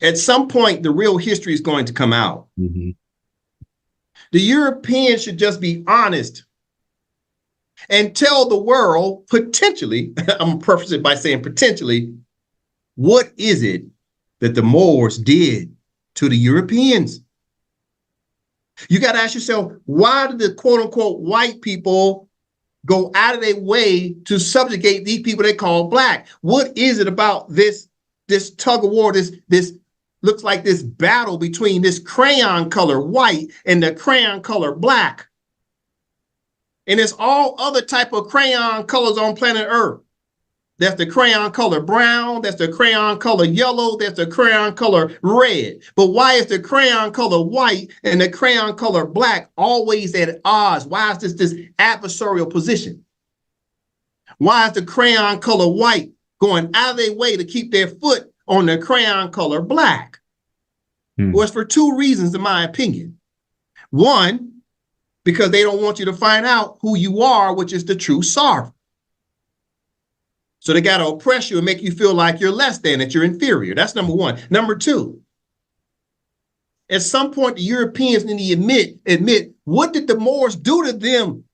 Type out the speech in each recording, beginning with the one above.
At some point, the real history is going to come out. Mm-hmm. The Europeans should just be honest and tell the world, potentially, I'm going to preface it by saying potentially, what is it that the Moors did to the Europeans? You got to ask yourself, why did the quote unquote white people go out of their way to subjugate these people they call black? What is it about this tug of war, this looks like this battle between this crayon color white and the crayon color black? And it's all other type of crayon colors on planet Earth. That's the crayon color brown, that's the crayon color yellow, that's the crayon color red. But why is the crayon color white and the crayon color black always at odds? Why is this adversarial position? Why is the crayon color white going out of their way to keep their foot on the crayon color black? Well, it's for two reasons, in my opinion. One, because they don't want you to find out who you are, which is the true sovereign. So they got to oppress you and make you feel like you're less than, that you're inferior. That's number one. Number two, at some point, the Europeans need to admit, what did the Moors do to them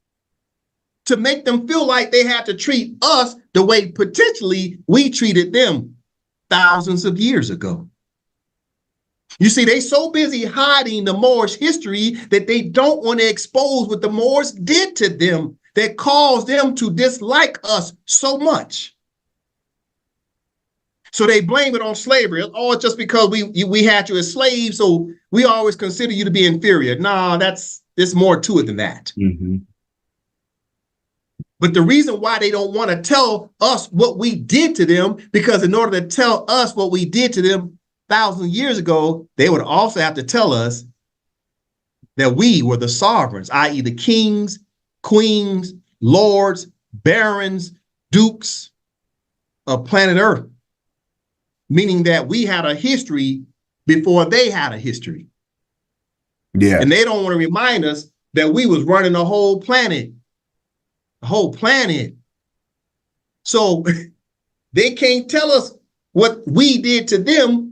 to make them feel like they had to treat us the way potentially we treated them thousands of years ago? You see, they so busy hiding the Moorish history that they don't want to expose what the Moors did to them that caused them to dislike us so much. So they blame it on slavery. Oh, it's just because we had you as slaves, so we always consider you to be inferior. Nah, there's more to it than that. Mm-hmm. But the reason why they don't want to tell us what we did to them, because in order to tell us what we did to them thousands of years ago, they would also have to tell us that we were the sovereigns, i.e. the kings, queens, lords, barons, dukes of planet Earth, meaning that we had a history before they had a history. Yeah. And they don't want to remind us that we was running the whole planet. The whole planet. So they can't tell us what we did to them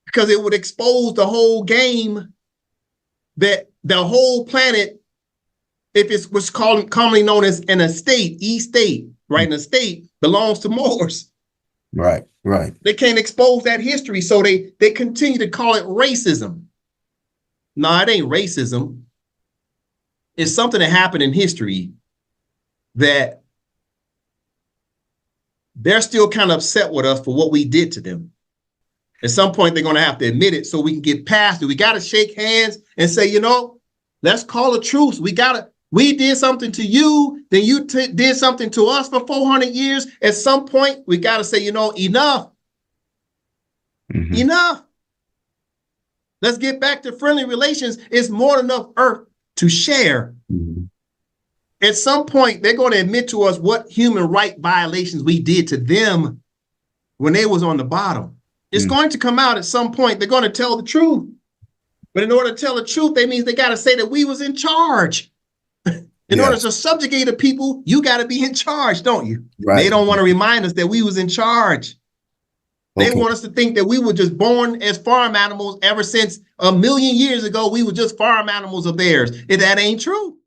because it would expose the whole game, that the whole planet, if it's what's commonly known as an estate, estate, right? An estate belongs to Moors. Right, right. They can't expose that history, so they continue to call it racism. No, it ain't racism. It's something that happened in history that they're still kind of upset with us for what we did to them. At some point, they're going to have to admit it so we can get past it. We got to shake hands and say, let's call a truce. We did something to you, then you did something to us for 400 years. At some point, we got to say, enough. Mm-hmm. Enough. Let's get back to friendly relations. It's more than enough earth to share. Mm-hmm. At some point, they're going to admit to us what human right violations we did to them when they was on the bottom. It's going to come out at some point. They're going to tell the truth. But in order to tell the truth, that means they got to say that we was in charge. In order to subjugate the people, you got to be in charge, don't you? Right. They don't want to remind us that we was in charge. They want us to think that we were just born as farm animals ever since 1 million years ago. We were just farm animals of theirs. If that ain't true.